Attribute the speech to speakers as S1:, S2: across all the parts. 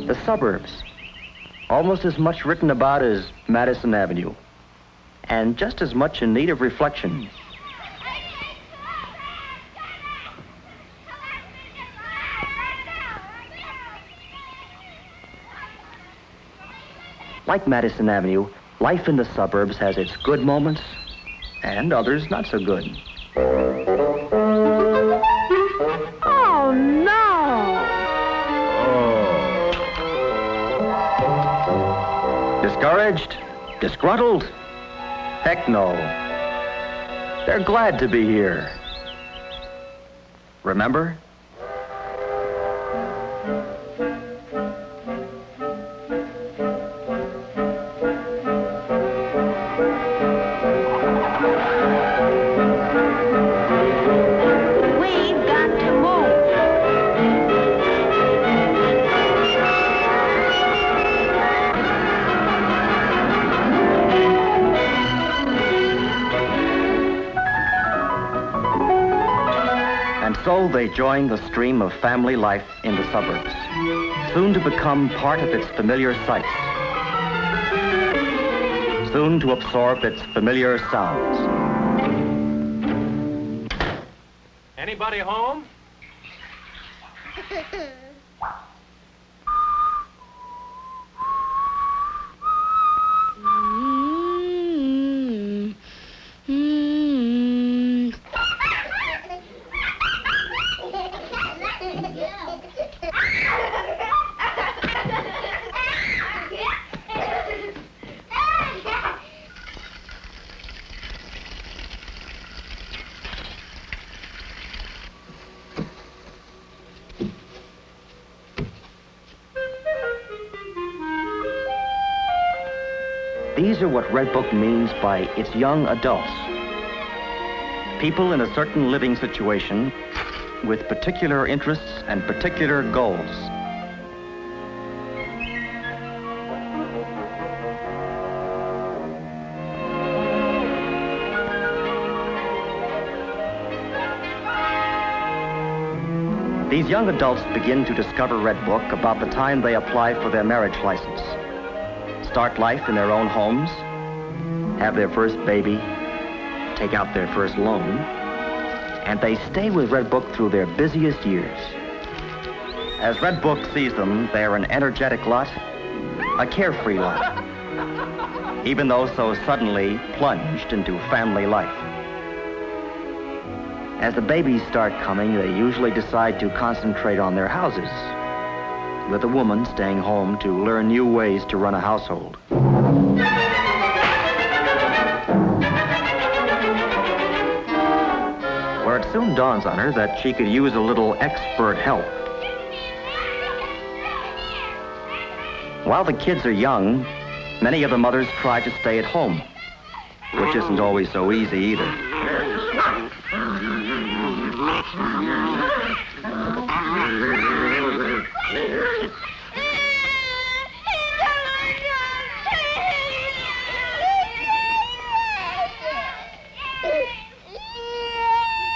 S1: The suburbs, almost as much written about as Madison Avenue, and just as much in need of reflection. Like Madison Avenue, life in the suburbs has its good moments and others not so good.
S2: Oh, no!
S1: Discouraged? Disgruntled? Heck no. They're glad to be here. Remember? So they join the stream of family life in the suburbs, soon to become part of its familiar sights, soon to absorb its familiar sounds.
S3: Anybody home?
S1: These are what Redbook means by its young adults. People in a certain living situation with particular interests and particular goals. These young adults begin to discover Redbook about the time they apply for their marriage license, start life in their own homes, have their first baby, take out their first loan, and they stay with Redbook through their busiest years. As Redbook sees them, they're an energetic lot, a carefree lot, even though so suddenly plunged into family life. As the babies start coming, they usually decide to concentrate on their houses, with the woman staying home to learn new ways to run a household. Where it soon dawns on her that she could use a little expert help. While the kids are young, many of the mothers try to stay at home, which isn't always so easy either.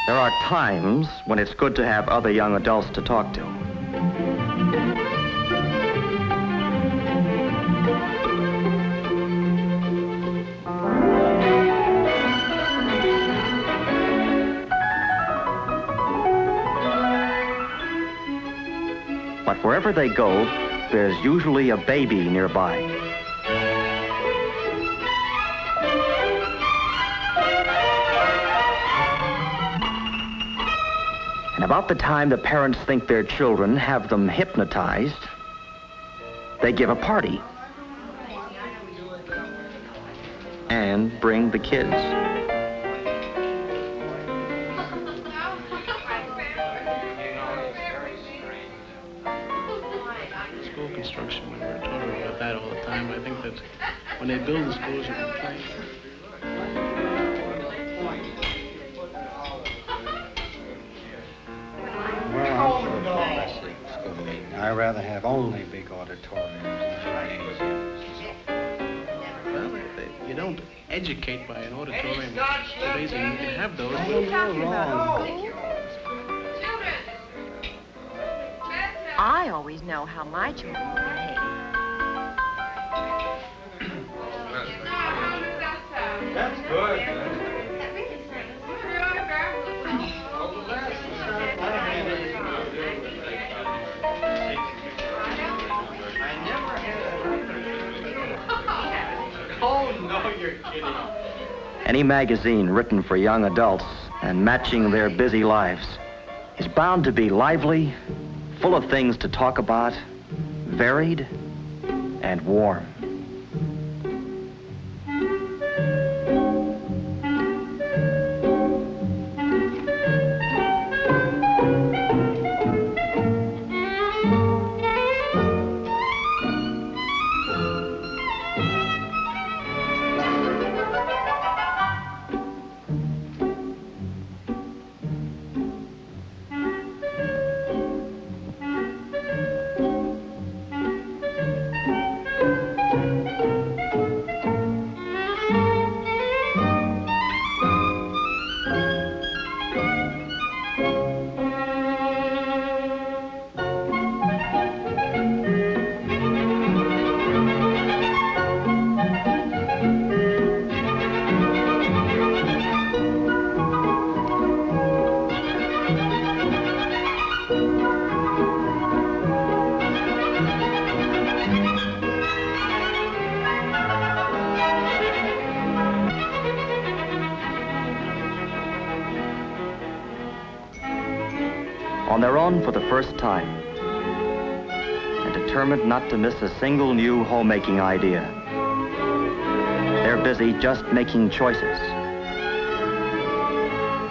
S1: There are times when it's good to have other young adults to talk to. But wherever they go, there's usually a baby nearby. And about the time the parents think their children have them hypnotized, they give a party and bring the kids.
S4: School construction, we were talking about that all the time. I think that when they build the schools, you can play.
S5: I'd rather have only big auditoriums than
S4: Well, you don't educate by an auditorium. Today's, you can have those.
S5: But you're wrong.
S2: I always know how my children will behave.
S5: That's good.
S4: Oh, no, you're kidding.
S1: Any magazine written for young adults and matching their busy lives is bound to be lively, full of things to talk about, varied, and warm. On their own for the first time, and determined not to miss a single new homemaking idea. They're busy just making choices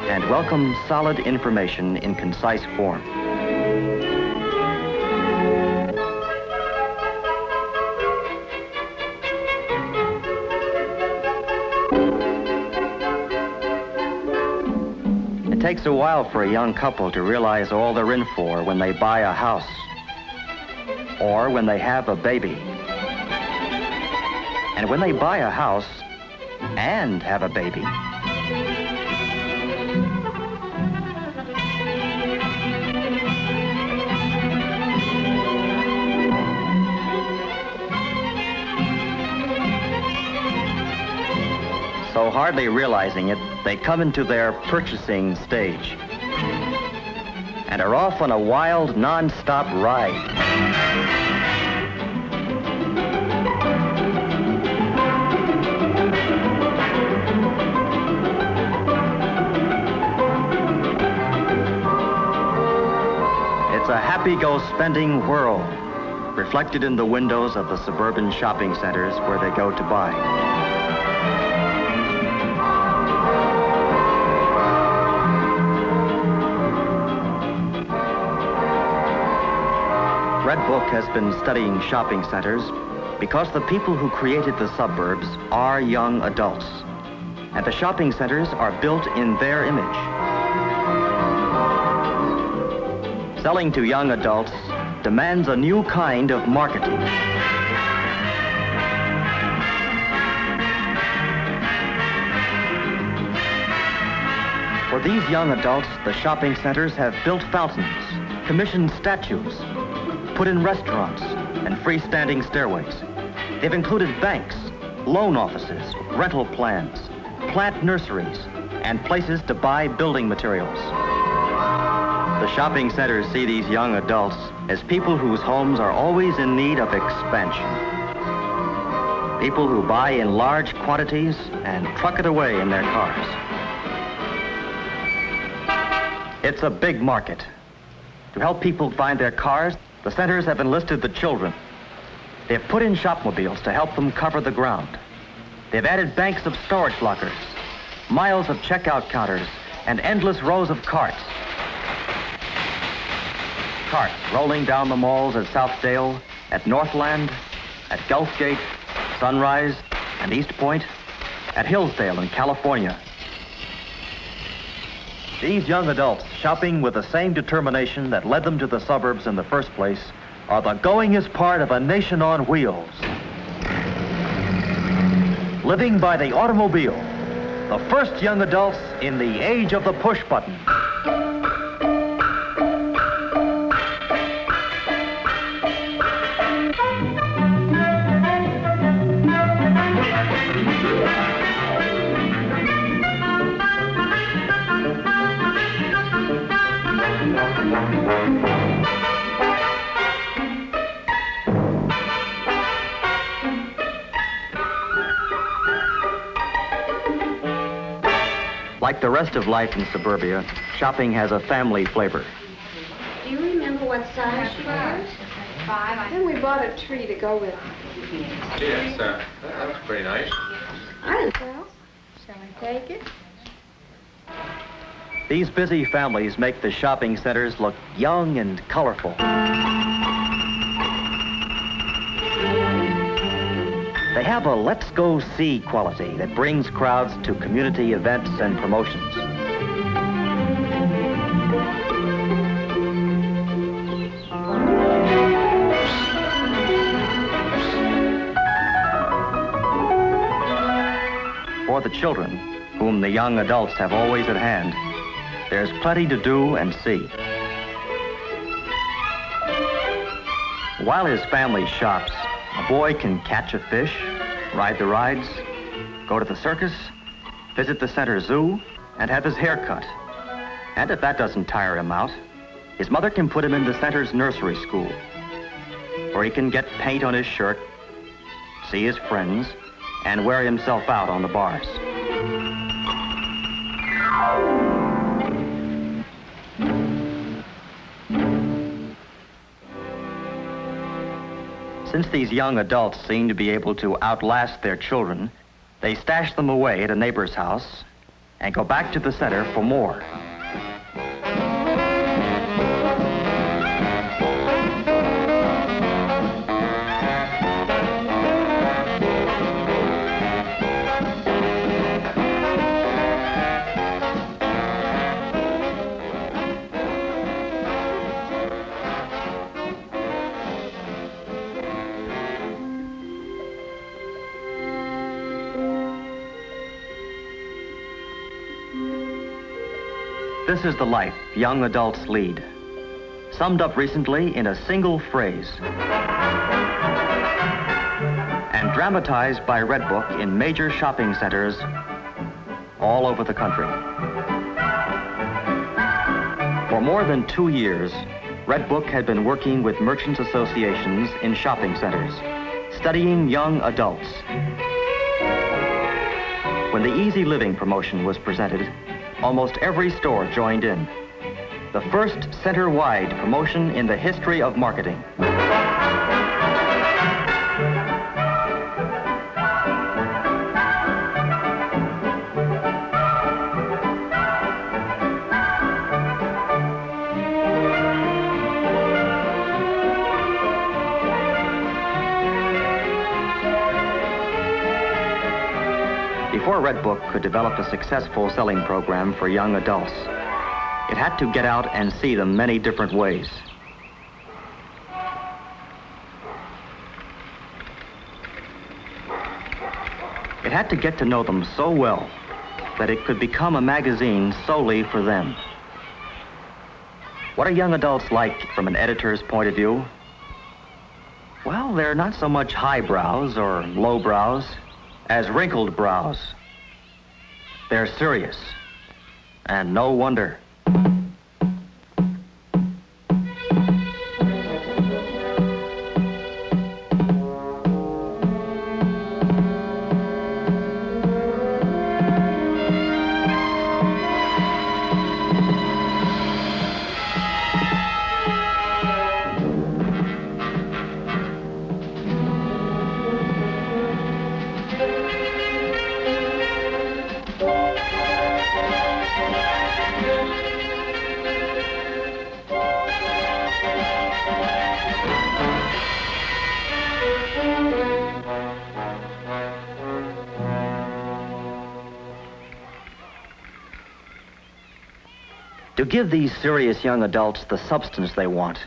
S1: and welcome solid information in concise form. It takes a while for a young couple to realize all they're in for when they buy a house or when they have a baby. And when they buy a house and have a baby, so hardly realizing it, they come into their purchasing stage and are off on a wild, non-stop ride. It's a happy-go-spending whirl, reflected in the windows of the suburban shopping centers where they go to buy. Redbook has been studying shopping centers because the people who created the suburbs are young adults, and the shopping centers are built in their image. Selling to young adults demands a new kind of marketing. For these young adults, the shopping centers have built fountains, commissioned statues, put in restaurants and freestanding stairways. They've included banks, loan offices, rental plans, plant nurseries, and places to buy building materials. The shopping centers see these young adults as people whose homes are always in need of expansion. People who buy in large quantities and truck it away in their cars. It's a big market. To help people find their cars, the centers have enlisted the children. They've put in shopmobiles to help them cover the ground. They've added banks of storage lockers, miles of checkout counters, and endless rows of carts. Carts rolling down the malls at Southdale, at Northland, at Gulfgate, Sunrise, and East Point, at Hillsdale in California. These young adults, shopping with the same determination that led them to the suburbs in the first place, are the goingest part of a nation on wheels. Living by the automobile, the first young adults in the age of the push button. Like the rest of life in suburbia, shopping has a family flavor.
S6: Do you remember what size she was?
S2: 5.
S7: Then we bought a tree to go with it.
S3: Yes, that's pretty nice.
S7: Well, shall I take it?
S1: These busy families make the shopping centers look young and colorful. They have a let's go see quality that brings crowds to community events and promotions. For the children, whom the young adults have always at hand, there's plenty to do and see. While his family shops, a boy can catch a fish, ride the rides, go to the circus, visit the center zoo, and have his hair cut. And if that doesn't tire him out, his mother can put him in the center's nursery school, where he can get paint on his shirt, see his friends, and wear himself out on the bars. Since these young adults seem to be able to outlast their children, they stash them away at a neighbor's house and go back to the center for more. This is the life young adults lead, summed up recently in a single phrase, and dramatized by Redbook in major shopping centers all over the country. For more than 2 years, Redbook had been working with merchants' associations in shopping centers, studying young adults. When the Easy Living promotion was presented, almost every store joined in. The first center-wide promotion in the history of marketing. Before Redbook could develop a successful selling program for young adults, it had to get out and see them many different ways. It had to get to know them so well that it could become a magazine solely for them. What are young adults like from an editor's point of view? Well, they're not so much highbrows or lowbrows as wrinkled brows. They're serious, and no wonder. To give these serious young adults the substance they want,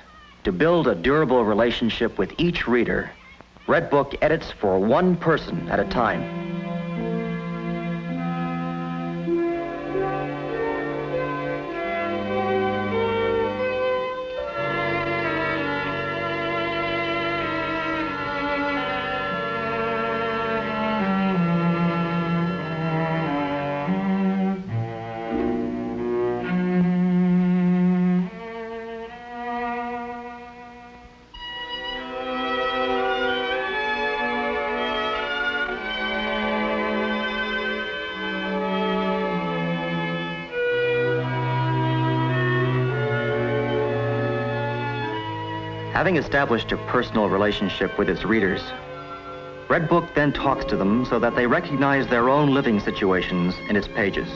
S1: to build a durable relationship with each reader, Redbook edits for one person at a time. Having established a personal relationship with its readers, Redbook then talks to them so that they recognize their own living situations in its pages.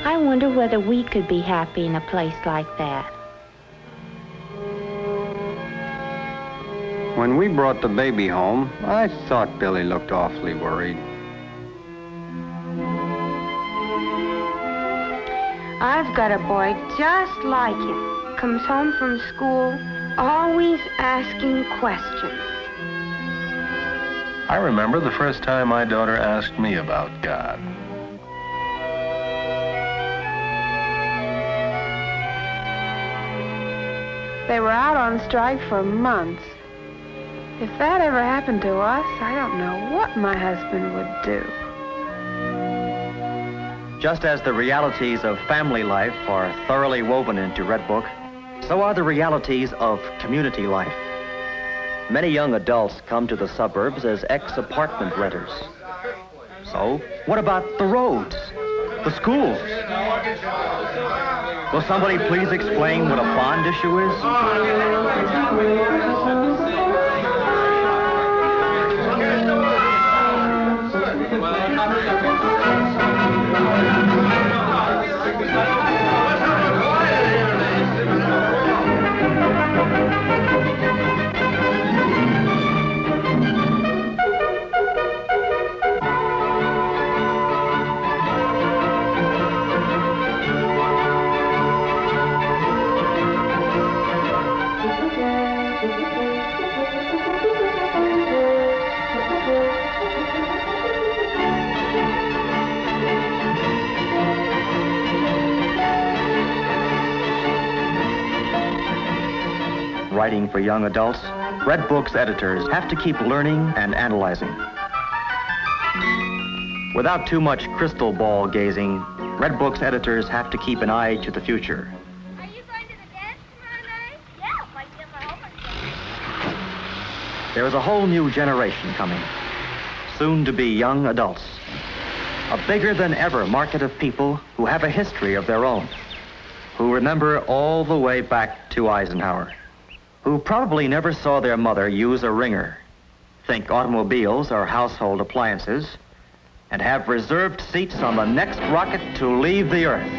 S6: I wonder whether we could be happy in a place like that.
S5: When we brought the baby home, I thought Billy looked awfully worried.
S7: I've got a boy just like him. Comes home from school, always asking questions.
S8: I remember the first time my daughter asked me about God.
S7: They were out on strike for months. If that ever happened to us, I don't know what my husband would do.
S1: Just as the realities of family life are thoroughly woven into Redbook, so are the realities of community life. Many young adults come to the suburbs as ex-apartment renters. So, what about the roads, the schools? Will somebody please explain what a bond issue is? Writing for young adults, Redbook's editors have to keep learning and analyzing. Without too much crystal ball gazing, Redbook's editors have to keep an eye to the future.
S9: Are you going to the dance tomorrow night? Yeah, if I get my homework.
S1: There is a whole new generation coming, soon to be young adults. A bigger than ever market of people who have a history of their own, who remember all the way back to Eisenhower, who probably never saw their mother use a ringer, think automobiles are household appliances, and have reserved seats on the next rocket to leave the Earth.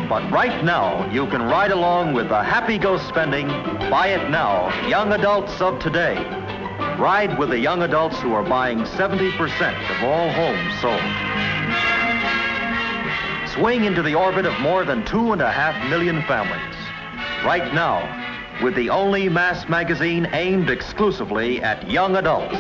S1: But right now, you can ride along with the happy go spending, buy it now, young adults of today. Ride with the young adults who are buying 70% of all homes sold. Swing into the orbit of more than 2.5 million families. Right now, with the only mass magazine aimed exclusively at young adults.